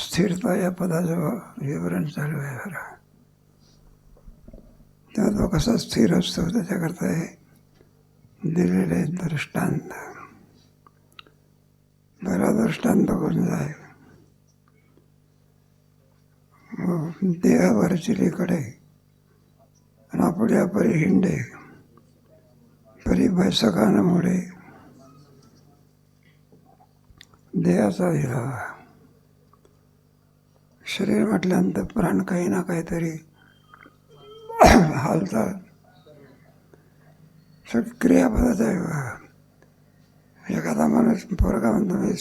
स्थिरता या पदाचं विवरण चालू आहे खरं. तेव्हा तो कसा स्थिर असतो त्याच्याकरता हे दिलेले दृष्टांत. बरा दृष्टांत करून जाय. देहावर चिलीकडे आणि आपल्या परी हिंडे परी बैसकांमुळे देहाचा दिला. शरीर म्हटल्यानंतर प्राण काही ना काहीतरी हालतात. सगळी क्रियापदाच आहे बघा. एखादा माणूस पोरगा म्हणतो मी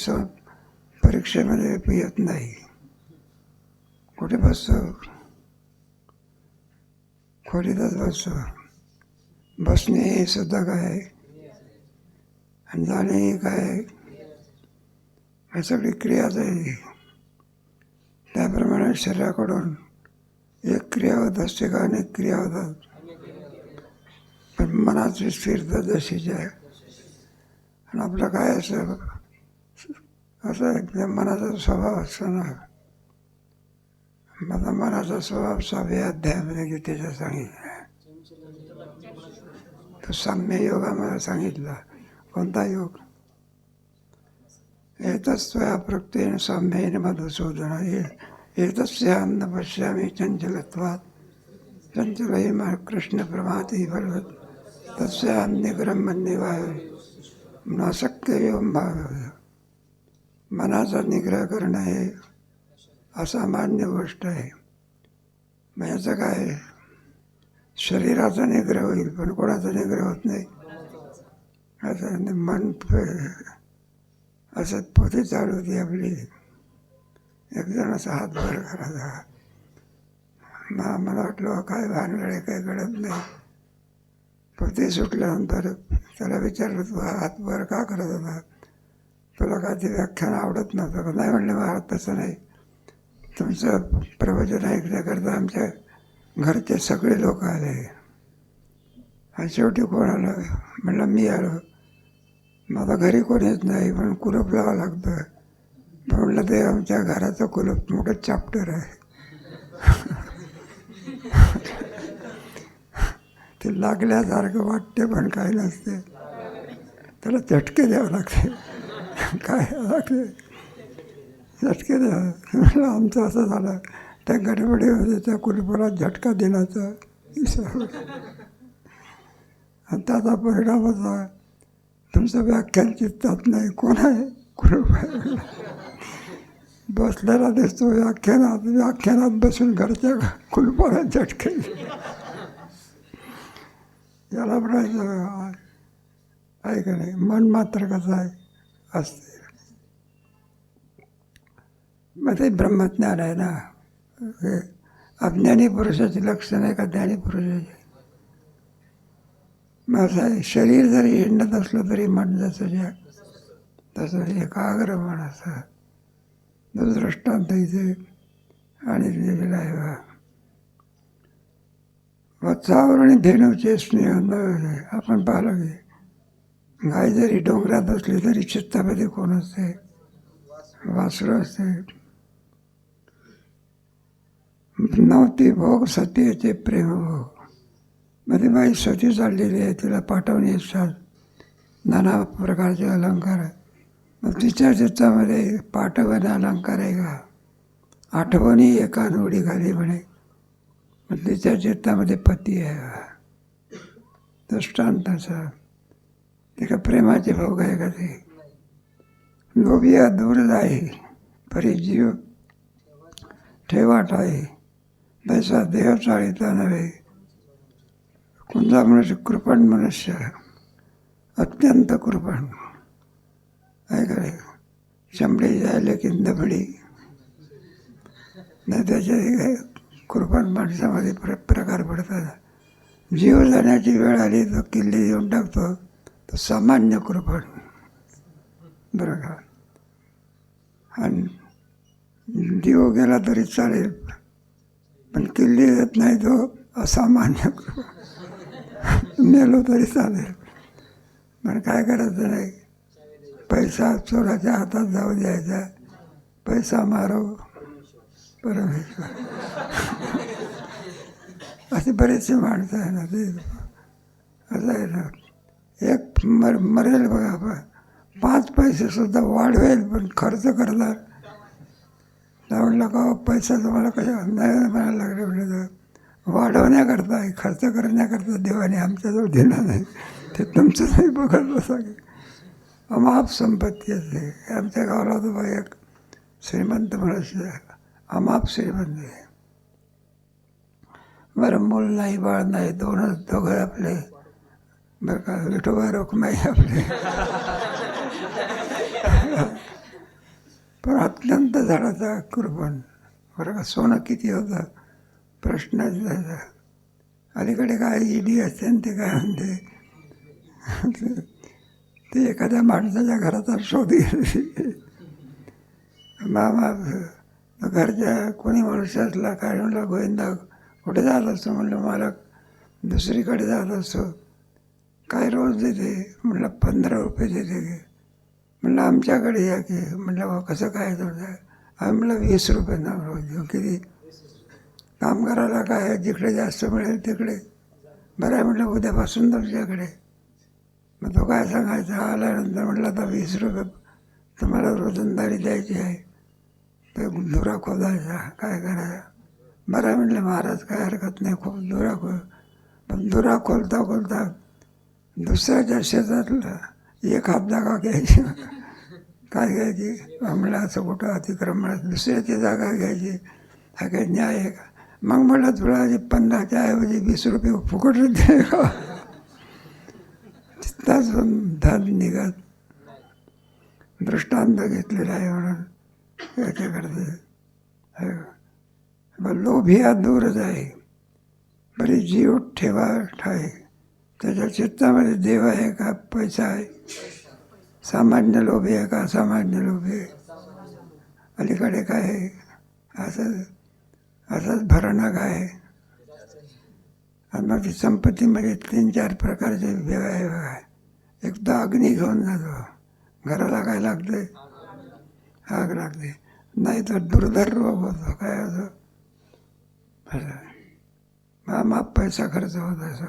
परीक्षेमध्ये येत नाही, कुठे बसतो? खोलीतच बसतो. बसणे हे सुद्धा काय आणि जाणे हे काय, हे सगळी क्रियाच आहे. त्याप्रमाणे शरीराकडून एक क्रिया होत असते का अनेक क्रिया होतात. पण मनाची स्थिरता जशीच आहे. आणि आपलं काय असं एकदम मनाचा स्वभाव असतो ना. माझा मनाचा स्वभाव 6व्या अध्यायामध्ये गीतेच्या सांगितलं. तो साम्य योगामध्ये सांगितला. कोणता योग? एतस्त्वया प्रत्ययेन साम्येन मधुसूदन एतस्यां न पश्यामि चंचलत्वात् चंचलहि कृष्ण प्रमाति भगवत् तस्यां निग्रहं मन्येवायो न शक्य एवं भाव. मनाचा निग्रह करणं हे असामान्य गोष्ट आहे. मग याचं काय? शरीराचा निग्रह होईल पण कोणाचा निग्रह होत नाही. असं मन असं पोथी चालू होती आपली. एक जण असा हात वर करायचा. मला वाटलं काय भानगडे काही कळत नाही. पोथी सुटल्यानंतर त्याला विचारलं तू हात वर का करत होता? तुला काय ते व्याख्यान आवडत नव्हतं का? नाही म्हणलं मला तसं नाही, तुमचं प्रवचन ऐकण्याकरता आमच्या घरचे सगळे लोक आले आणि शेवटी कोण आलं? म्हणलं मी आलो. माझा घरी कोणीच नाही पण कुलूप लावावं लागतं. म्हणलं ते आमच्या घराचं कुलूप मोठं चॅप्टर आहे. ते लागल्यासारखं वाटते पण काही नसते. त्याला झटके द्यावं लागते. काय लागते झटके द्यावं. म्हणलं आमचं असं झालं. त्या गडबडीमध्ये त्या कुलुपाला झटका दिल्याचा आणि त्याचा परिणाम होता तुमचं व्याख्यान चित्तात नाही. कोण आहे? कुलूप आहे. बसलेला दिसतो व्याख्यानात बसून घरच्या कुलुपाला झटके. याला म्हणायचं आहे का नाही? मन मात्र कसं आहे असते. मग ते ब्रह्मज्ञान आहे ना. हे अज्ञानी पुरुषाची लक्षण आहे का ज्ञानी पुरुषाची? मग असं आहे, शरीर जरी हिंडत असलं तरी मन जसं तसं एकाग्र मन असं. दृष्टांत इथे आणि दिलेला आहे बा. वत्सावर आणि धेनूचे स्नेह न. आपण पाहिलं की गाय जरी डोंगरात असली तरी चित्तामध्ये कोण असते? वासरू असते. नव्हती भोग सतीचे प्रेम भोग. मध्ये बाई सती चाललेली आहे, तिला पाठवणे इच्छा, नाना प्रकारचे अलंकार. मग तिच्या चित्तामध्ये पाठवणे अलंकार आहे का? आठवणी एका नोडी खाली म्हणे. मग तिच्या चित्तामध्ये पती आहे. दृष्टांताचा ते का प्रेमाचे भोग आहे का? ते लोभिया दूर जाई परी जीव ठेवाट आहे. तैसा देह चाळीता नव्हे. कोणता मनुष्य कृपण मनुष्य, अत्यंत कृपण आहे का? चमडी जायला की दमडी नाही. त्याच्या कृपण माणसामध्ये प्रकार पडतात. जीव जाण्याची वेळ आली तर किल्ली देऊन टाकतो तो सामान्य कृपण, बरं का? आणि जीव गेला तरी चालेल पण किल्ली देत नाही तो असामान्य कृपण. मेलो तरी चालेल पण काय करायचं नाही. पैसा चोराच्या हातात जाऊ द्यायचा. पैसा मारो परमेश्वर. असे बरेचसे माणसं आहे ना, ते असं आहे ना. एक मरेल बघा, 5 पैसे सुद्धा वाढवेल पण खर्च करणार. तर म्हटलं का पैसा तुम्हाला कशा नाही म्हणायला लागले, म्हटलं वाढवण्याकरता आहे, खर्च करण्याकरता देवाने आमच्याजवळ दिला नाही. ते तुमचं नाही बघत बसा की. अमाप संपत्ती असते. आमच्या गावाला तर बघा एक श्रीमंत मनुष्य, अमाप श्रीमंत आहे. बरं, मूल नाही, बाळ नाही, दोघं आपले बरं का, विठोबा रोखमाई आपले. पण अत्यंत झाडाचा कुर्बान. बरं का, सोनं किती होतं प्रश्नच जायचा. अलीकडे काय ईडी असते आणि ते काय म्हणते, ते एखाद्या माणसाच्या घराचा शोध घेते. मामा घरच्या कोणी मनुष्य असला काय म्हणलं, गोविंदा कुठे जात असतो, म्हणलं मला दुसरीकडे जात असतो. काय रोज देते, म्हणलं 15 रुपये देते की. म्हणलं आमच्याकडे या की. म्हणलं कसं काय तुमचं. आम्ही म्हणलं 20 रुपये ना रोज देऊ. किती काम करायला काय, जिकडे जास्त मिळेल तिकडे. बरं आहे म्हटलं, उद्यापासून तुमच्याकडे. मग तो काय सांगायचा, आल्यानंतर म्हटलं आता 20 रुपये तुम्हाला रोजंदारी द्यायची आहे. तर धुरा खोदायचा, काय करायचा. बरं आहे म्हटलं महाराज, काय हरकत नाही, खूप धुरा पण धुरा खोलता खोलता दुसऱ्याच्या शेतातलं एक हात जागा घ्यायची. काय घ्यायची, म्हणलं असं कुठं अतिक्रमणात दुसऱ्याची जागा घ्यायची, हा काही न्याय आहे का. मग म्हटलं तुला 15च्या ऐवजी 20 रुपये फुकटच दे का. तिथंच धन निघत. दृष्टांत घेतलेला आहे म्हणून याच्याकडे. लोभिया दूर जाय, बरी जीव ठेवा ठाय. त्याच्या चित्तामध्ये देव आहे का पैसा आहे, सामान्य लोभी आहे का असामान्य लोभी आहे. अलीकडे काय आहे, असंच भरणा काय आहे. आणि मग ती संपत्तीमध्ये 3-4 प्रकारचे व्यय आहे बघा. एक तर अग्नी घेऊन जातो, घराला काय लागते, आग लागते. नाही तर दुर्धर रोग होतो, काय होतं असं माप पैसा खर्च होत. असं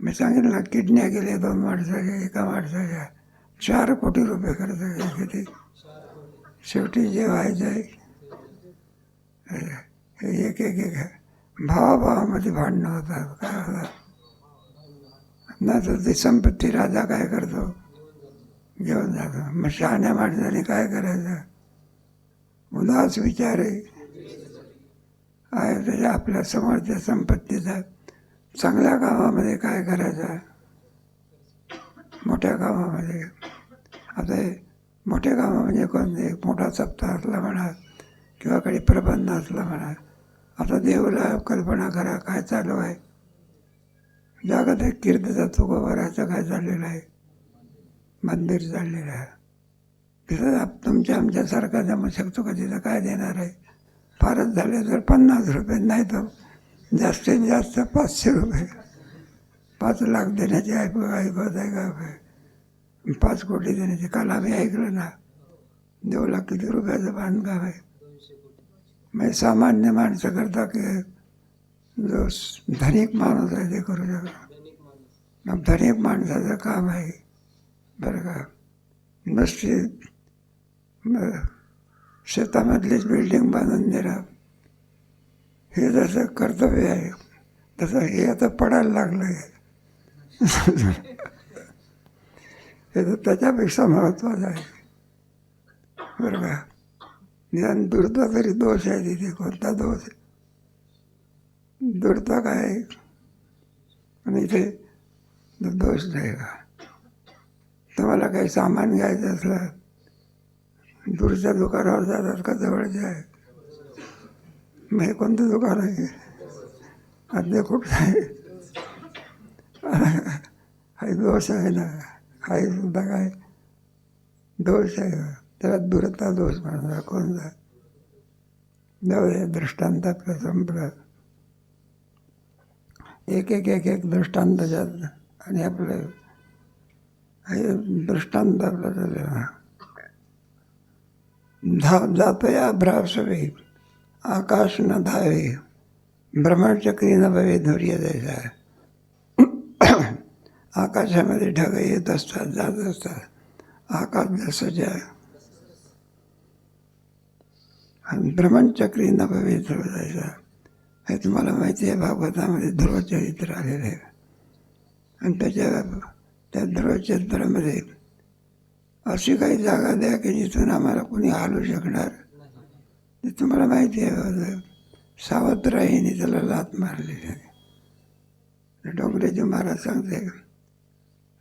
मी सांगितलं ना, किडन्या गेल्या 2 माणसाच्या, एका माणसाच्या 4 कोटी रुपये खर्च केले. किती शेवटी जे व्हायचं आहे एक एक एक भावाभावामध्ये भांडणं होतात. काय होतात, नाही तर ती संपत्ती राजा काय करतो, घेऊन जातो. मग शहाण्या माणसाने काय करायचं, उदास विचार आहे त्याच्या आपल्या समोरच्या संपत्तीचा चांगल्या कामामध्ये काय करायचं, मोठ्या कामामध्ये. आता मोठ्या कामा म्हणजे कोणते, मोठा सप्ताह असला म्हणा किंवा काही प्रबंध असला म्हणा. आता देवाला कल्पना करा काय चालू आहे, जागतिक कीर्तीचा तुकोबराचं काय चाललेलं आहे, मंदिर चाललेलं आहे. तिथं तुमच्या आमच्यासारखा जमू शकतो का, तिथं काय देणार आहे. फारच झाले तर 50 रुपये, नाही तर जास्तीत जास्त 500 रुपये. 5 लाख देण्याची ऐकत आहे का, 5 कोटी देण्याची. काल आम्ही ऐकलं ना, देवला किती रुपयाचं बांधकाम आहे. म्हणजे सामान्य माणसं करता की जो धनिक माणूस आहे ते करू शकतो. मग धनिक माणसाचं काम आहे बरं का. नुसती शेतामधलीच बिल्डिंग बांधून देणं हे जसं कर्तव्य आहे, तसं हे आता पडायला लागलं आहे. हे तर त्याच्यापेक्षा महत्त्वाचं आहे बरं का. निदान दुर्ता तरी दोष आहे तिथे. कोणता दोष आहे, दुर्ता काय आहे आणि इथे दोष नाही का. तुम्हाला काही सामान घ्यायचं असलं, दूरच्या दुकानावर जातात का जवळचे आहे. मग हे कोणतं दुकान आहे, अद्या कुठं आहे, हा दोष आहे ना. हाही सुद्धा काय दोष आहे, त्याला दुरता दोष म्हणा. कोणता जाऊ दे, दृष्टांतात संपलं. एक एक एक एक दृष्टांताच्यात. आणि आपलं हे दृष्टांत आपलं जातो या भ्रासवे. आकाश न धावे भ्रमणचक्री न भवे धैर्य द्यायचा. आकाशामध्ये ढग येत असतात जात असतात. आकाश जसं ज्या आणि भ्रमणचक्री न भवे ध्रुव द्यायचा. हे तुम्हाला माहिती आहे, भागवतामध्ये ध्रुवचरित्र आलेलं आहे. आणि त्या ध्रुवचरित्रामध्ये अशी काही जागा द्या की जिथून आम्हाला कोणी हालू शकणार. ते तुम्हाला माहिती आहे, सावत्राईने त्याला लात मारलेली आहे. डोंगरेजी महाराज सांगते,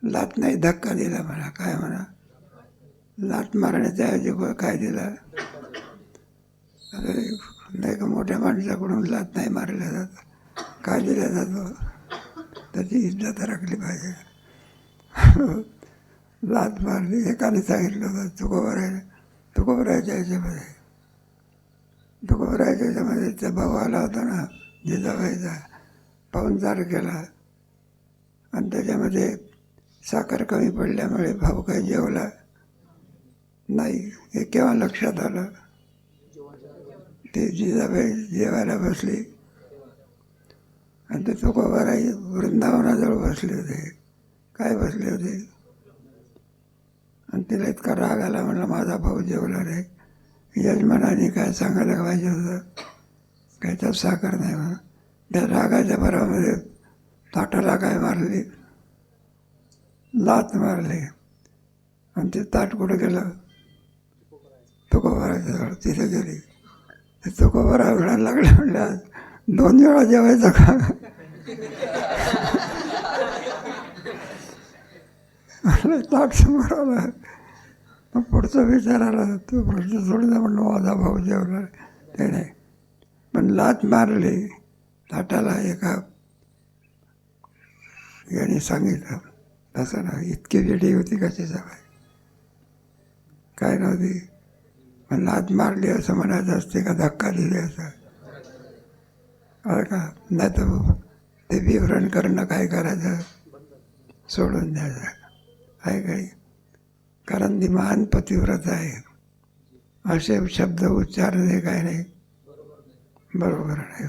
लात नाही धक्का दिला मला. काय म्हणा, लात मारण्याच्या ऐवजी काय दिला. नाही का, मोठ्या माणसाकडून लात नाही मारल्या जात. काय दिला जातो, त्याची इज्जत राखली पाहिजे. लात मारली. एकाने सांगितलं होतं तुकोबरायच्या ह्याच्यामध्ये त्या भाऊ आला होता ना जिजाबाईचा, पाहुणचार केला. आणि त्याच्यामध्ये साखर कमी पडल्यामुळे भाऊ काही जेवला नाही. हे केव्हा लक्षात आलं, ते जिजाबाई जेवायला बसली आणि ते तुकोबाराई वृंदावनाजवळ बसले होते. काय बसले होते. आणि तिला इतका राग आला, म्हणलं माझा भाऊ जेवला रे. यजमानाने काय सांगायला पाहिजे होतं, काय त्यात साखर नाही म्हणून. त्या रागाच्या भरामध्ये ताटाला काय मारली, लात मारली. आणि ते ताट कुठं गेलं, तुकोबाराच्या जवळ. तिथे गेली. ते तुकोबारा म्हणायला लागला, म्हणलं आज 2 वेळा जेवायचं का. म्हणलं ताट समोर आला. मग पुढचा विचार आला, तो प्रश्न सोडला. म्हणलं माझा भाऊ जेवला ते नाही, पण लात मारली ताटाला. एका याने सांगितलं तसं ना, इतकी वेडी होती का जिजाबाई, काय नव्हती. पण लात मारली असं म्हणायचं असते का, धक्का दिले असं का. नाही तर ते विवरण करणं काय करायचं, सोडून द्यायचं आहे काही. कारण ती महान पतिव्रत आहे. असे शब्द उच्चारणे काय नाही, बरोबर नाही.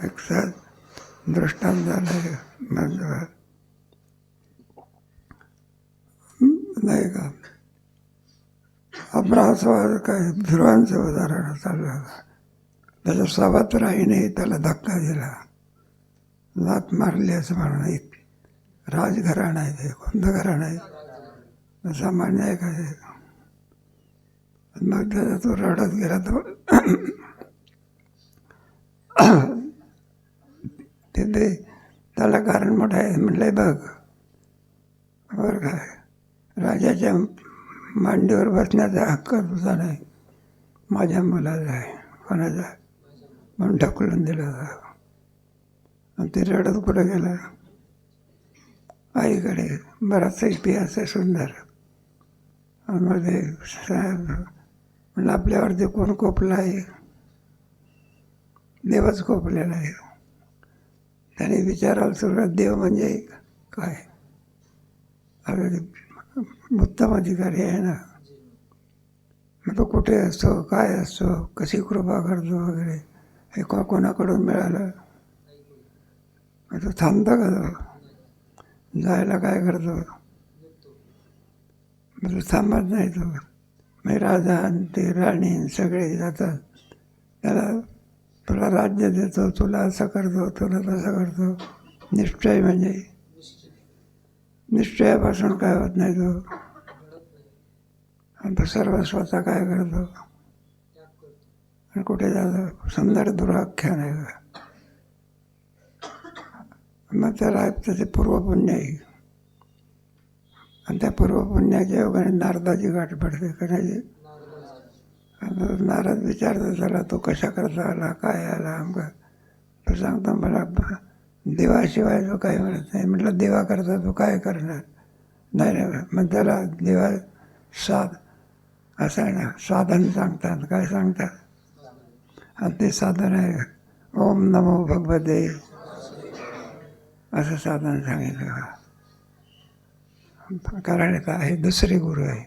एक सहज दृष्टांत झालं नाही का. अभ्रासवाद काय ध्रुवांचं उदाहरण चाललं होतं. त्याच्या सावत्राईने त्याला धक्का दिला, लात मारली असं म्हणून. एक राजघराणं आहे ते. कोणतं घराणं आहे, सामान्य आहे का. मग त्याचा तो रडत गेला. तो तिथे त्याला कारण मोठं आहे. म्हटलंय बघ बरं काय, राजाच्या मांडीवर बसण्याचा हक्क तुझा नाही, माझ्या मुलाचा आहे. कोणाचा, म्हणून ढकलून दिला. आणि ते रडत कुठं गेलं, आईकडे. बराचसा इतिहास आहे सुंदर. मग ते साहेब म्हणलं आपल्यावरती कोण कोपला आहे, देवच कोपलेला आहे. त्याने विचारायला सुरुवात, देव म्हणजे काय. उत्तम अधिकारी आहे ना, मग तो कुठे असतो, काय असतो, कशी कृपा करतो वगैरे, हे कोणाकडून मिळालं. तो थांबतो का, तो जायला काय करतो, तो थांबत नाही. तो मग राजा आणि ते राणी सगळे जातात. त्याला तुला राज्य देतो, तुला असं करतो, तुला तसं करतो. निश्चय म्हणजे निश्चयापासून काय होत नाही. तो आणि तो सर्व स्वतः काय करतो आणि कुठे जातो. सुंदर दुराख्यान आहे. मग त्याला त्याचे पूर्वपुण्य आहे. आणि त्या पूर्वपुण्याच्या योगाने नारदाची गाठ पडते. कशाची, नारद विचारतो त्याला, तो कशा करता आला, काय आला आमका. तो सांगतो मला देवाशिवाय तो काय म्हणत नाही. म्हटलं देवा करता तो काय करणार. नाही. मग त्याला देवा असं आहे ना, साधन सांगतात. काय सांगतात, आणि ते साधन आहे ओम नमो भगवते, असं साधन सांगितलं. कारण का आहे, दुसरे गुरु आहे.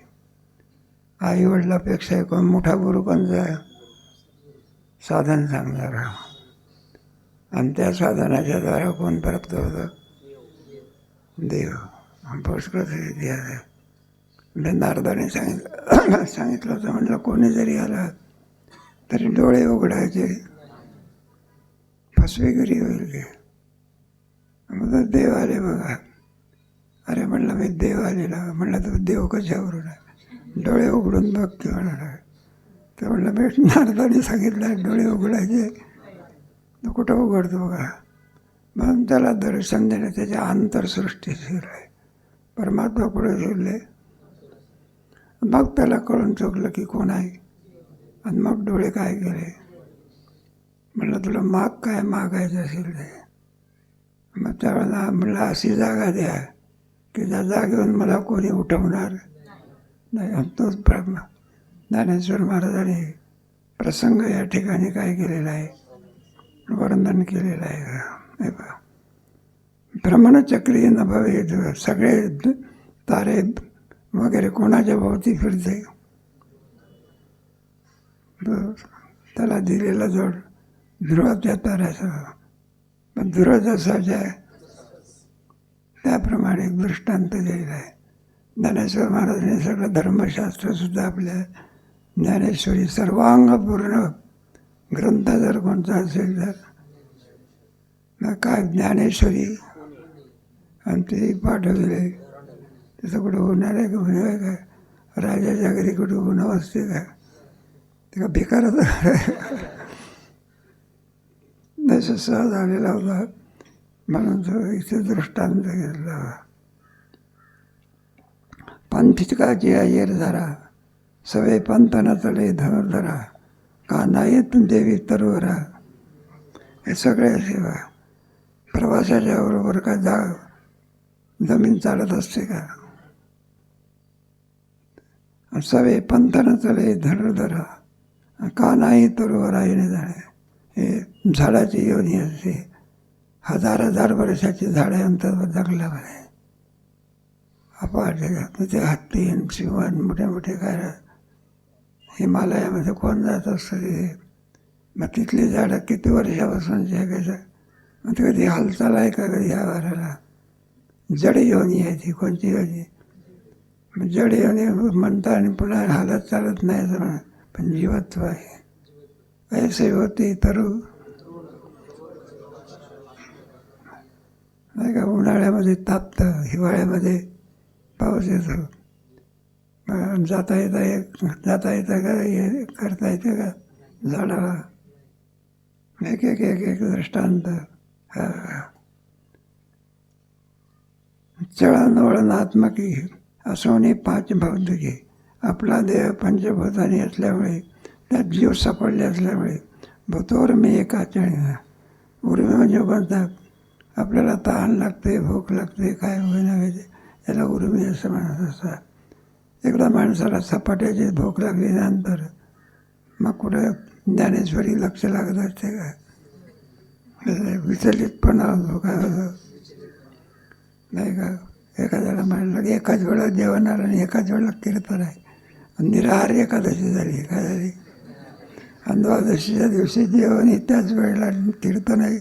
आई वडिलापेक्षा कोण मोठा गुरु कोणचा आहे, साधन सांगणारा. आणि त्या साधनाच्या द्वारा कोण प्राप्त होतं? देव. पुष्कळ इतिहास आहे. म्हणजे नारदाने सांगितलं होतं, म्हटलं कोणी जरी आला तरी डोळे उघडायचे, फसवेगिरी होईल की. म्हणलं देव आले बघा. अरे म्हणलं मी देव आलेला. म्हणलं तर देव कशावरून आहे? डोळे उघडून बघ की म्हणाला. तर म्हणलं मी नारदाने सांगितलं डोळे उघडायचे, तर कुठं उघडतो बघा. म्हणून त्याला दर्शन देणे त्याच्या आंतरसृष्टी शिरले, परमात्मा पुढे शिरले. मग त्याला कळून चुकलं की कोण आहे. आणि मग डोळे काय केले? म्हणलं तुला माग काय मागायचं असेल ते. मग त्यावेळेला म्हणलं अशी जागा द्या की त्या जागेवरून मला कोणी उठवणार नाही. आणि तोच ज्ञानेश्वर महाराजांनी प्रसंग या ठिकाणी काय केलेला आहे? वर्णन केलेलं आहे. भ्रमणचक्री न भवे. सगळे तारे वगैरे कोणाच्या भोवती फिरते? त्याला दिलेला जोड ध्रुवाच्या ताऱ्यासह. पण ध्रुव जसाच आहे त्याप्रमाणे एक दृष्टांत दिलेला आहे. ज्ञानेश्वर महाराजांनी सगळं धर्मशास्त्रसुद्धा आपल्या ज्ञानेश्वरी सर्वांगपूर्ण ग्रंथ जर कोणता असेल तर काय ज्ञानेश्वरी आणि ते पाठवले. तिथं कुठं होणार आहे का? होणार काय? राजाच्या घरी कुठं होणं असते का? ते का भिकारच जसं सहज आलेला होता म्हणून तो इथे दृष्टांत घेतला. पंथिकाची अय्यर धरा, सवे पंथना तले धरा, का नाही देवी तरुवरा. हे सगळे सेवा. प्रवासाच्या बरोबर का जमीन चालत असते का? सवे पंथना तले धरा, का नाही तरुवरा येणे जाणे. हे झाडाची योनी असते. हजार वर्षाची झाडे अंतर जंगलामध्ये अपाट. ते हत्ती आणि सिंह मोठे मोठे काय हिमालयामध्ये कोण जात असतं तिथे. मग तिथली झाडं किती वर्षापासूनची आहे कसं. मग ते कधी हालचाल आहे का कधी ह्या वाराला? जड योनी आहे ती. कोणती योनी? मग जड योनी म्हणता आणि पुन्हा हालत चालत नाही असं म्हणा. पण जीवत्व आहे. ऐसे होते तरू नाही का. उन्हाळ्यामध्ये तापतं, हिवाळ्यामध्ये पाऊस येतो. जाता येतं का? हे करता येतं का झाडाला? एक एक एक एक दृष्टांत. चळण वळणात्मकी असोनी पाच भौतिकी. आपला देह पंचभूतानी असल्यामुळे त्यात जीव सापडले असल्यामुळे भूतोर मी एका चळीना. उर्मी म्हणजे म्हणतात आपल्याला तहान लागते, भूक लागते, काय होईना याला उर्मी असं म्हणत असतात. एकदा माणसाला सपाट्याची भूक लागल्यानंतर मग कुठं ज्ञानेश्वरी लक्ष लागत असते का? विचलितपणा होतो काय होतं नाही का. एखाद्याला म्हणलं की एकाच वेळा जेवण आलं आणि एकाच वेळेला कीर्तन आहे. निराहार एकादशी झाली. काय झाली? आणि द्वादशीच्या दिवशी जेवण त्याच वेळेला कीर्तन आहे.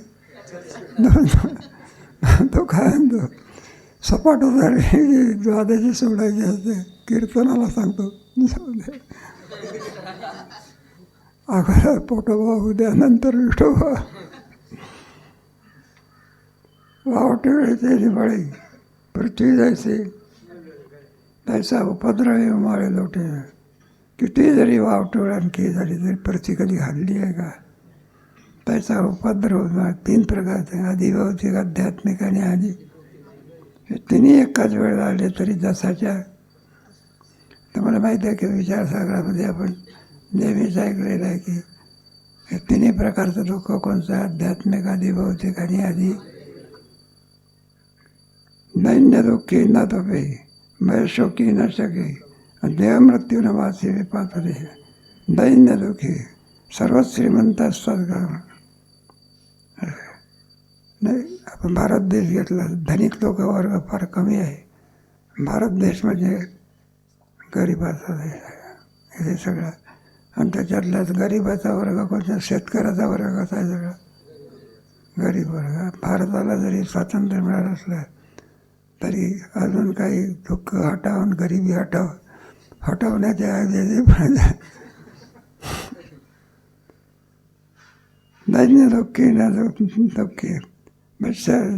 तो काय म्हणतो सपाट झाली द्वादशी सोडायची असते. कीर्तनाला सांगतो अगोदर पोटोबा उद्या नंतर विठोबा. वावटे वेळेचे बळी पृथ्वी जायचे त्याचा उपद्रव माळे लोटे. किती जरी वावटोळ आणखी झाली तरी पृथ्वी कधी हल्ली आहे का? त्याचा उपद्रव 3 प्रकारचे आदिभौतिक, आध्यात्मिक आणि आधी. हे तिन्ही एकाच वेळेला आले तरी जसाच्या. तुम्हाला माहिती आहे की विचारसागरामध्ये आपण नेहमीच ऐकलेलं आहे की हे तिन्ही प्रकारचं दुःख कोणतं? आध्यात्मिक, आदिभौतिक आणि आधी. दैन्य दुःखी न तपे मय शोकी न शके देह मृत्यू न वाचे विपातरे. दैन्य दुःखी सर्वच श्रीमंत असतात का? नाही. आपण भारत देश घेतला, धनिक लोक वर्ग फार कमी आहे. भारत देश म्हणजे गरिबाचा देश आहे. हे सगळं आणि त्याच्यातल्याच गरिबाचा वर्ग कोणत्या शेतकऱ्याचा वर्ग कसा आहे सगळा गरीब वर्ग. भारताला जरी स्वातंत्र्य मिळालं असलं तरी अजून काही दुःख हटावून गरिबी हटवण्याच्या ऐवजी नाही दुःखी ना दुःखी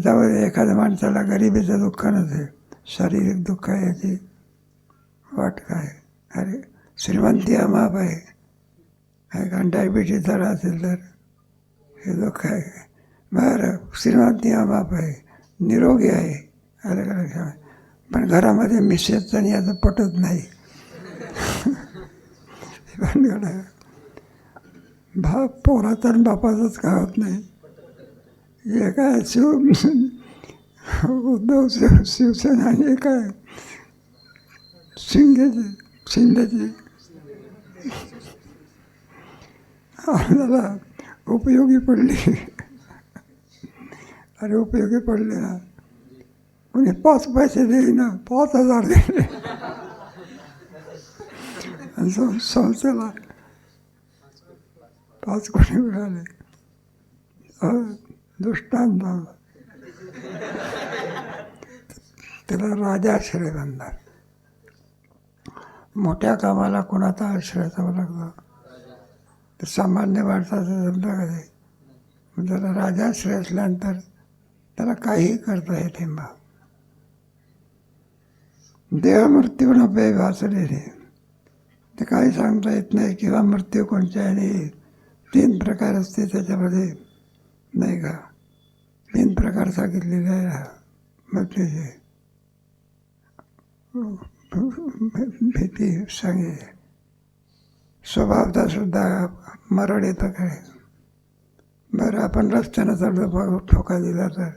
जाऊ एखाद्या माणसाला गरिबीचं दुःख नसेल, शारीरिक दुःख आहे याची वाट काय. अरे श्रीमंती अमाप आहे कारण डायबिटीज झाला असेल तर हे दुःख आहे. बरं श्रीमंती अमाप आहे, निरोगी आहे, अलग अलग, पण घरामध्ये मिसेसचं आणि याचं पटत नाही. पोराचा आणि बापाचंच काय होत नाही. हे काय उद्धव शिवसेना हे काय शिंदेची आपल्याला उपयोगी पडली. अरे उपयोगी पडले ना, कोणी 5 पैसे देईना 5,000 दिले आणि संस्थेला 5 कोटी मिळाले. दृष्टांत त्याला राजा आश्रय बांधणार. मोठ्या कामाला कोणाचा आश्रय असावा लागतो तर सामान्य माणसाचा जमता कधी. त्याला राजाश्रय असल्यानंतर त्याला काहीही करता येते. मग देह मृत्यून अभय वाचले ते काही सांगता येत नाही किंवा मृत्यू कोणत्या. आणि 3 प्रकार असते त्याच्यामध्ये नाही का. 3 प्रकार सांगितलेले आहे मृत्यूचे. भीती सांगितली. स्वभावता सुद्धा मरण येतं काय. बरं आपण रस्त्यानं चालतो ठोका दिला तर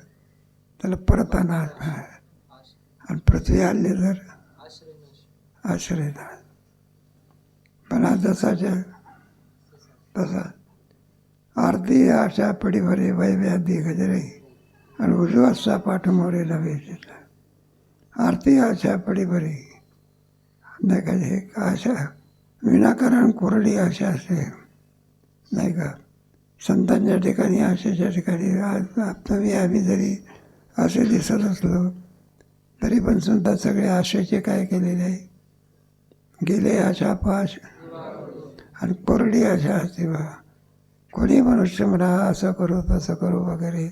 त्याला परत आणा आणि पृथ्वी आणली तर आश्रय नाही. पण आज जसाच्या तसा आरती आशा पडीभरे वैव्याधी गजरे आणि उजवासा पाठ मोरे नव्हे. आरती आशा पडीभरे नाही का. हे आशा विनाकारण कोरडी आशा असते नाही का. संतांच्या ठिकाणी आशेच्या ठिकाणी आम्ही जरी असे दिसत असलो तरी पण सुद्धा सगळे आशेचे काय केलेले आहे गेले आशा पाश आणि कोरडी आशा असते. बा कोणी मनुष्य म्हणा असं करू तसं करू वगैरे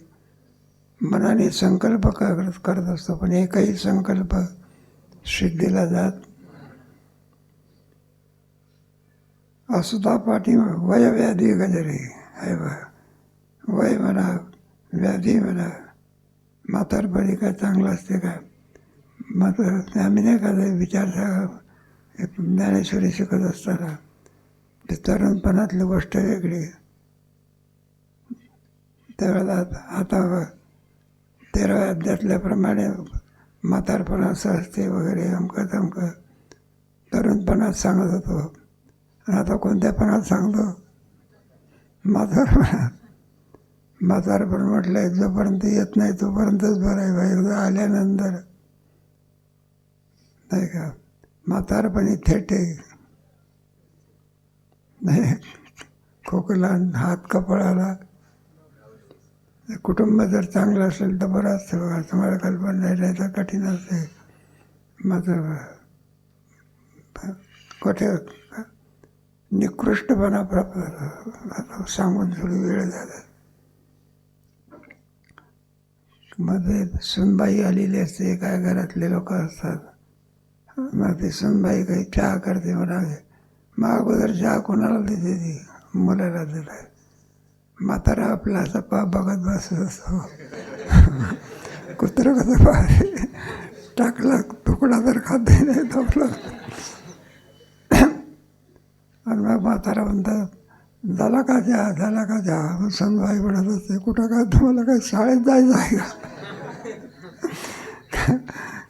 मनाने संकल्प करत असतो पण एकही संकल्प सिद्धीला जात. असुता पाठी वयव्याधी गजरे आहे बा. वय म्हणा व्याधी म्हणा म्हातारपणी काय चांगलं असते का. मात्र आम्ही नाही का विचार ज्ञानेश्वरी शिकत असताना ते तरुणपणातली गोष्ट वेगळी. त्यावेळेला आता 13व्या अध्यायातल्याप्रमाणे म्हातारपणा असं असते वगैरे अमकं तमकं तरुणपणात सांगत होतो. आणि आता कोणत्यापणात सांगतो म्हातारपण म्हटलंय जोपर्यंत येत नाही तोपर्यंतच बरं आहे. बाई एकदा आल्यानंतर नाही का म्हातारपणी थेट नाही. खोकला हात कपाळाला. कुटुंब जर चांगलं असेल तर बरं असतं बघा. तुम्हाला कल्पना नाही तर कठीण असते. मात्र कुठे निकृष्टपणा प्राप्त सांगून थोडी वेळ झाला. मध्ये सुनबाई आलेली असते. काय घरातले लोक असतात. मग ती सुनबाई काही चहा करते म्हणाले. मग अगोदर चहा कोणाला देते ती मुलाला दिला. म्हातारा आपला असा बघत बसत असतो. कुत्रं कसं पाहते टाकला तुकडा तर खाते नाही आपला. आणि मग म्हातारा म्हणतात झाला का चहा झाला का चहा. मग सुनबाई म्हणत असते कुठं काय तुम्हाला काय शाळेत जायचं आहे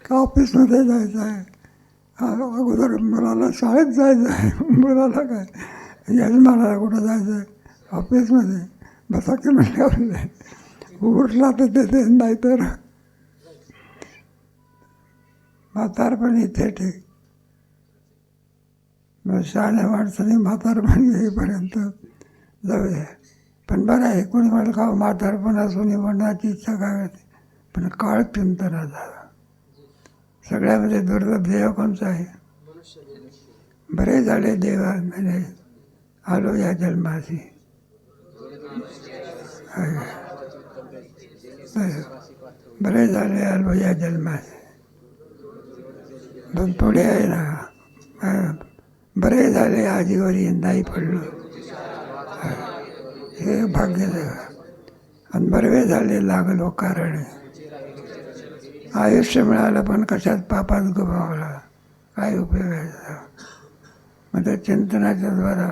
का ऑफिसमध्ये जायचं आहे. अगोदर मुलाला शाळेत जायचं आहे. मुलाला काय यजमानाला कुठं जायचं आहे ऑफिसमध्ये. बसा की म्हटल्यावर उठला तर ते नाही तर म्हातारपणी थेट मग शहाण्या माणसाने म्हातारपण येईपर्यंत जाऊ द्या. पण बरं आहे, कोणी म्हणलं का म्हातारपण असून म्हणण्याची इच्छा काय होते, पण काळ चिंतना झाला. सगळ्यामध्ये दुर्लभ देव कोणचा आहे? बरे झाले देवा म्हणजे आलो या जन्माशी. बरे झाले आलो या जन्माशी. पण पुढे आहे ना, बरे झाले आजीवरी नाही पडलो, हे भाग्य देवा. आणि बरवे झाले लागलो कारण. आयुष्य मिळालं पण कशात पापात गमावला, काय उपयोग आहे? मग त्या चिंतनाच्या द्वारा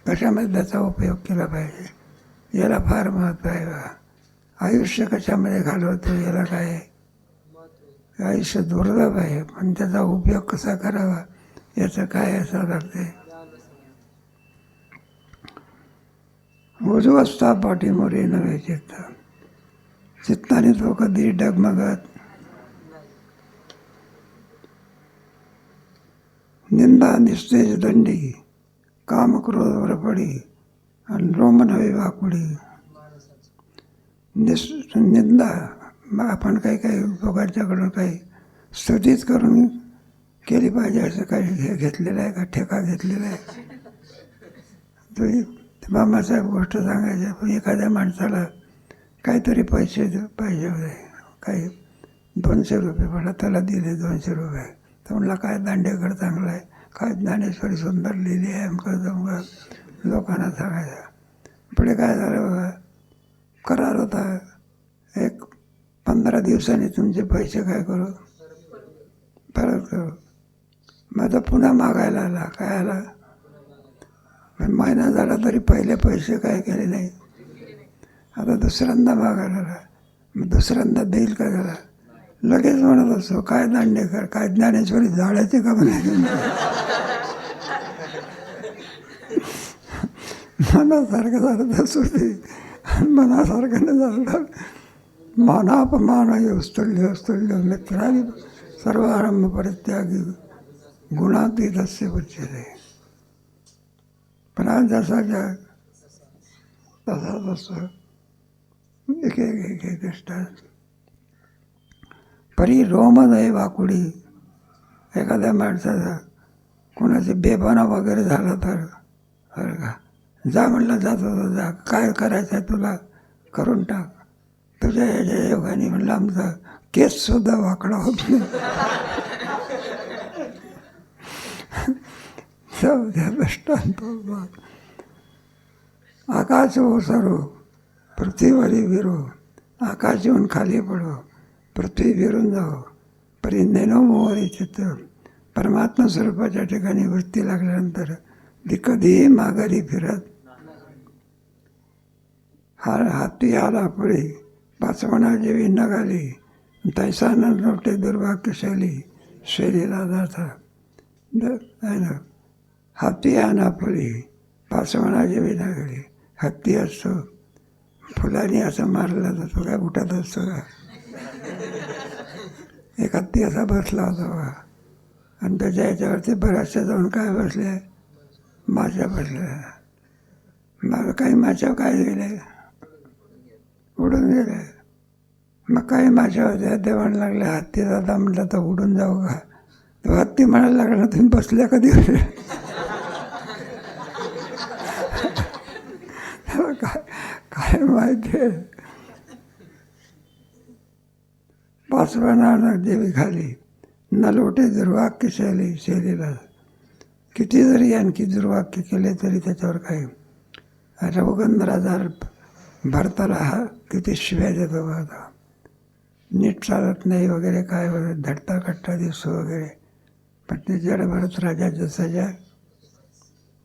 कशामध्ये त्याचा उपयोग केला पाहिजे, याला फार महत्त्व आहे बा. आयुष्य कशामध्ये घालवतो याला काय आहे? आयुष्य दुर्लभ आहे, पण त्याचा उपयोग कसा करावा याचं काय असं लागते. उजवस्ता पाठीमोरे नव्हे चित्त, चित्ताने तो कधी डगमगत. निंदा निस्तेज दंडी, काम क्रोध वरपडी, आणि रोम नव्हे वाकुडी. निंदा, आपण काही लोकांच्याकडून काही स्तुतीच करून केली पाहिजे असं काही घेतलेलं आहे का, ठेका घेतलेला आहे? तुम्ही मामासाहेब गोष्ट सांगायची, पण एखाद्या माणसाला काहीतरी पैसे पाहिजे होते, काही 200 रुपये मला, त्याला दिले 200 रुपये. तर म्हणला काय दांडेकर चांगला आहे, काय ज्ञानेश्वरी सुंदर लिहिली आहे, अमकं लोकांना सांगायचं. पुढे काय झालं बघा, करार होता, एक 15 दिवसांनी तुमचे पैसे काय करू, परत करू. मग आता पुन्हा मागायला आला, काय आला, पण महिना झाला तरी पहिले पैसे काय केले नाही. आता दुसऱ्यांदा मागायला आला, मग दुसऱ्यांदा देईल का झाला, लगेच म्हणत असतो काय दांडेकर, काय ज्ञानेश्वरी झाडाचे का म्हणे. मनासारखं झालं तसं ते, मनासारखं नाही झालं. मानापमान स्तुल्य स्तुल्य मित्रांनी सर्व आरंभ परित्यागी गुणातीतस्य उच्यते. पण आज जसा जग तसा तसं एक एक एक असतात. परी रोमदय वाकुडी. एखाद्या माणसाचा कोणाचे बेबाना वगैरे झाला तर बरं का, जा म्हणलं जातो, जा, काय करायचं आहे तुला करून टाक. तुझ्या याच्या योगाने म्हणलं आमचा केससुद्धा वाकडा होत नाही. दृष्टांत आकाश ओसरो पृथ्वीवरी विरो. आकाश येऊन खाली पडो, पृथ्वी विरून जावं, परी नेनो मोहरी चित्त. परमात्मा स्वरूपाच्या ठिकाणी वृत्ती लागल्यानंतर ती कधीही माघारी फिरत. हाती आला पुढे पाचवणा जेवी नगाली, तैसा न नोटे दुर्भाग्यशाली शैलीला जाता. आहे ना, हाती आणा पुढे पाचवणा जेवी नगाली. हत्ती असतो, फुलांनी असं मारला जातो काय, उठत असतो का. एक हत्ती असा बसला होता बघा, आणि त्याच्या याच्यावरती बऱ्याचशा जाऊन काय बसले, माशा बसल्या. मग काही माशा काय गेले, उडून गेले. मग काही माशा होत्या, ते म्हणायला लागले हत्ती दादा, म्हटलं तर उडून जाऊ का. तो हत्ती म्हणायला लागला तुम्ही बसल्या कधी होते. काय काय माहिती आहे. पाचवणा देवी खाली न लोटे दुर्वाक्य शैलीला. किती जरी आणखी दुर्वाक्य केले तरी त्याच्यावर काही. रघुगंधराजा भरताला हा किती शिव्या देतो बघा, नीट चालत नाही वगैरे काय वगैरे, धडता कट्टा दिसतो वगैरे. पण ते जड भरत राजाच्या सजा,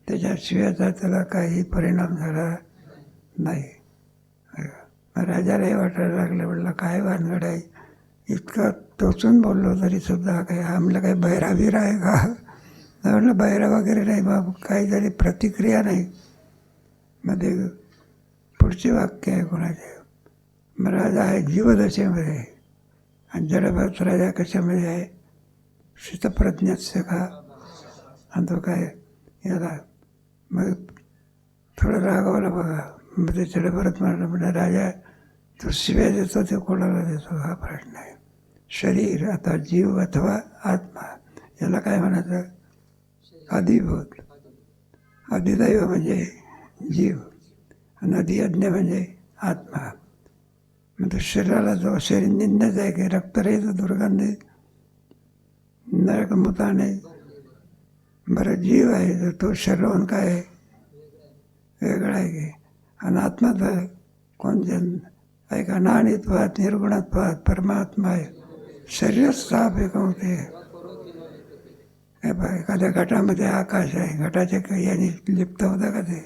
त्याच्या शिव्याचा त्याला काही परिणाम झाला नाही. राजालाही वाटायला लागलं, म्हटलं काय भानगड आहे, इतकं टोचून बोललो तरी सुद्धा काही आम्हाला काही बहिरावीर आहे का. म्हटलं बहिरा वगैरे नाही बाबा, काही तरी प्रतिक्रिया नाही. मग ते पुढचे वाक्य आहे कोणाचे, मग राजा आहे जीवदशेमध्ये, आणि जडभरत राजा कशामध्ये आहे, शीतप्रज्ञस्य का. आणि तो काय याला. मग थोडं रागावलं बघा. मग त्याच्याकडे परत म्हटलं राजा तो शिव्या देतो ते कोणाला देतो हा प्रश्न आहे. शरीर आता जीव अथवा आत्मा याला काय म्हणायचं? अधिभूत. अधिदैव म्हणजे जीव आणि अधियज्ञ म्हणजे आत्मा. मग तो शरीराला जो शरीर निंदाच आहे की रक्तरहित दुर्गंधी नरकमुताने. बरं जीव आहे तर तो शरीराहून काय आहे? वेगळा आहे की. आणि आत्मा तर कोणत्या आहे का? नानित्वात निर्गुणात्वात परमात्मा आहे. शरीरच साफ आहे का होते. एखाद्या घटामध्ये आकाश आहे. घटाच्या याने लिप्त होता का ते?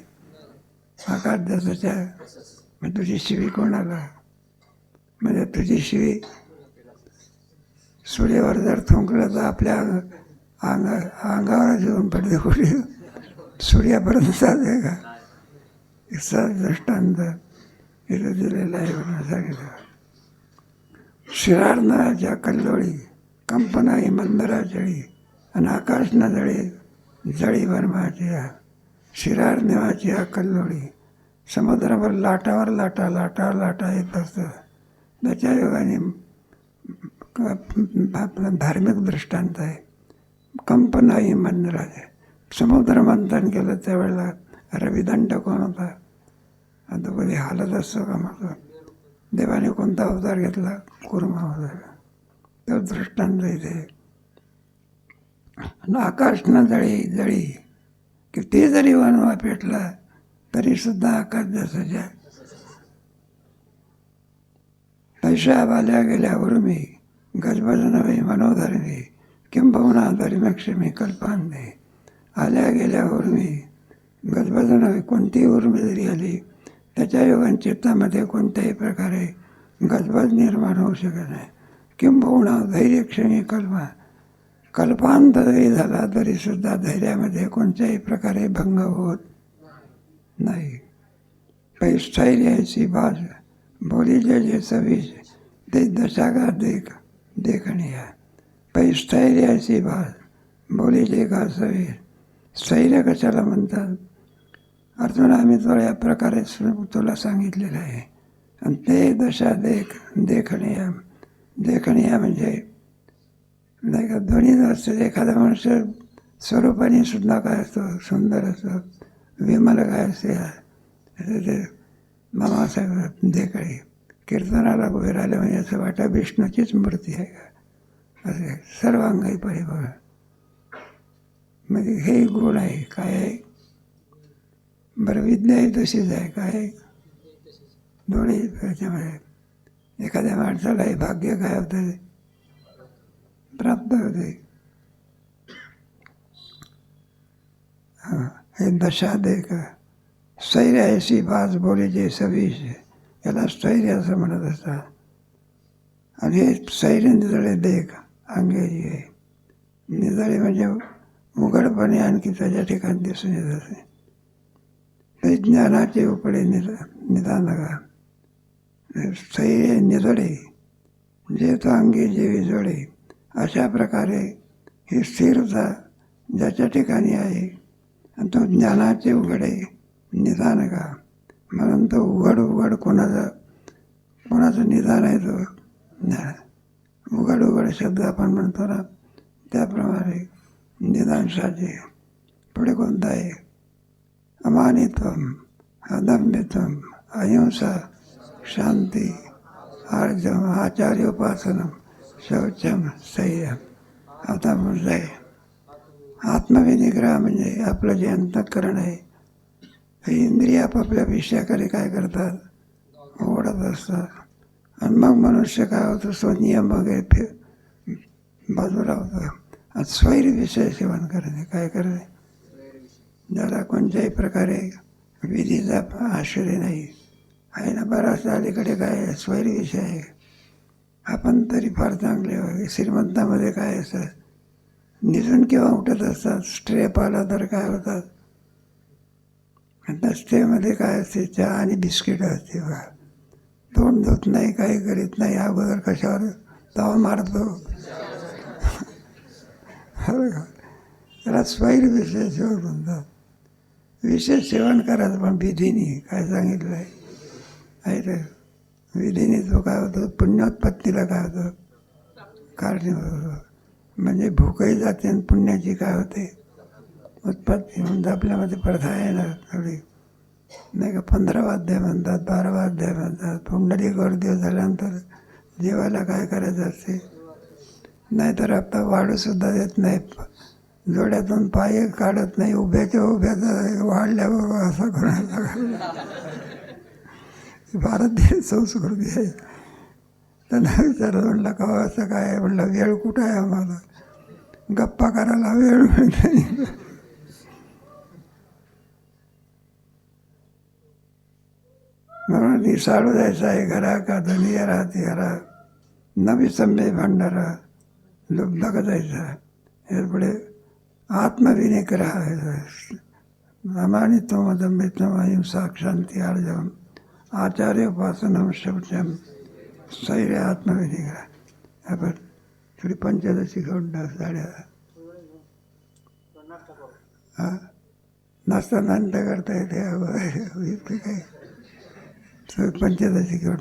आकाश जसाच्या. मग तुझी शिवी कोणाला? म्हणजे तुझी शिवी सूर्यावर जर थुंकलं तर आपल्या अंगावरच येऊन पडते. कुठे सूर्यापर्यंत जाते का? सहज दृष्टांत इथं दिलेला आहे म्हणून सांगितलं. शिरार्णाच्या कल्लोळी कंपना ही मंदरा जळी आणि आकाश न जळे जळी बर्माची. शिरार नेवाची हा कल्लोळी समुद्रावर लाटावर लाटा लाटावर लाटा येत असतं. त्याच्या योगाने आपलं धार्मिक दृष्टांत आहे. कंपना ही मंदराचे. समुद्र मंथन केलं त्यावेळेला रविदंड कोण होता? आता कधी हालत असतो का? मग देवाने कोणता अवतार घेतला? कुर्मा अवतार. तो दृष्टांत इथे. आकाश न जळी जळी किती जरी वनवा पेटला तरी सुद्धा आकाश जसाच्या. पैशा बाल्या गेल्या उर्मी गजबज नव्हे मनोधर्मी किंबहुना धर्मक्षमी कल्पांदे. आल्या गेल्या उर्मी गजबज नव्हे. कोणतीही उर्मी जरी आली त्याच्या योगान चित्तामध्ये कोणत्याही प्रकारे गजबज निर्माण होऊ शकत नाही. किंबहुना धैर्यक्षमी कल्पा. कल्पांत जरी झाला तरी सुद्धा धैर्यामध्ये कोणत्याही प्रकारे भंग होत नाही. पैस्थैर्याची बाज बोली जे सवीज ते दशागा देखणीया. पैस्थैर्याची बाज बोली जे का सवीज. स्थैर्य कशाला म्हणतात? अर्जुन आम्ही थोड्या प्रकारे तुला सांगितलेलं आहे. आणि ते दशा देखणीया. देखणीया म्हणजे नाही का दोन्ही असतं. एखादा मनुष्य स्वरूपाने सुद्धा काय असतो? सुंदर असतो. विमल काय असते ते मामासाहेब देखळे कीर्तनाला उभे राहिले म्हणजे असं वाटतं विष्णूचीच मूर्ती आहे का असे सर्वांगाई परिभव. म्हणजे हे गुण आहे. काय आहे? बरं विद्याही तशीच आहे. काय दोन्ही त्याच्यामध्ये एखाद्या माणसाला हे भाग्य काय होतं? प्राप्त होते. हे दशा देख स्थैर्य ऐशी बाज बोली जे सवीश. याला स्थैर्य असं म्हणत असतात. आणि हे स्थैर्य निजळे देख अंगेजी आहे. निजळे म्हणजे उघडपणे आणखी त्याच्या ठिकाणी दिसून येत असते. ते ज्ञानाचे उपडे निदान का. स्थैर्य निजळे जे तो अंगी जेवी जोडे. अशा प्रकारे ही स्थिरता ज्याच्या ठिकाणी आहे आणि तो ज्ञानाचे उघडे निदान का. म्हणून तो उघड कोणाचं निदान आहे तो ज्ञान. उघड शब्द आपण म्हणतो ना त्याप्रमाणे निदान साजे. पुढे कोणता आहे? अमानित्वम अदम्यत्वम अहिंसा शांती आर्जम आचार्योपासनम शौचम संयम. आता म्हणजे आत्मविनिग्रह म्हणजे आपलं जे अंतःकरण आहे हे इंद्रिय आपापल्या विषयाकडे काय करतात? ओढत असतात. आणि मग मनुष्य काय होतं? स्वनियम वगैरे बाजूला होतं. आणि स्वैर विषय सेवन करणे. काय करणे? ज्याला कोणत्याही प्रकारे विधीचा आश्रय नाही आहे ना. बराचसा अलीकडे काय स्वैर विषय आहे. आपण तरी फार चांगले श्रीमंतामध्ये काय असतात निजून किंवा उठत असतात. स्ट्रेप आला तर काय होतात? त्या स्ट्रेमध्ये काय असते? चहा आणि बिस्किट असते बघा. तोंड धुत नाही, काही करीत नाही. अगोदर कशावर तवा मारतो. त्याला स्वैर विशेष सेवन म्हणतात. विशेष सेवन करायचं पण विधीने. काय सांगितलं आहे ते विधीने. तो काय होतो पुण्योत्पत्तीला काय होतं कारणीभूत होतो. म्हणजे भूकही जाते आणि पुण्याची काय होते उत्पत्ती. म्हणजे आपल्यामध्ये प्रथा आहे ना थोडी, नाही का. 15 वाद्य म्हणतात, 12 वाद्य म्हणतात. पुंडलिकावर दिवस झाल्यानंतर देवाला काय करायचं असते. नाहीतर आता वाढूसुद्धा देत नाही, जोड्यातून पाय काढत नाही, उभ्याच्या उभ्याच वाढल्यावर असं करायला. भारतीय संस्कृती आहे. त्यांना विचारलं, म्हटलं का असं काय आहे. म्हटलं वेळ कुठं आहे आम्हाला, गप्पा करायला वेळ मिळत नाही. म्हणून निसाळू जायचं आहे घरा का धनिया राहते हरा, नवी संभे भांडारा लुब्धक जायचा. हे पुढे आत्मविनिग्रह आहे. अमानित्वमदम्बित्वम अहिंसा शांती आर्जवम आचार्योपासनम शौचम स्थैर्य आत्मविनिग्रह. आपण थोडी पंचदशी घेऊन साड्या हां नाश्ता करता येते. इतकं काही पंचदशी घेऊन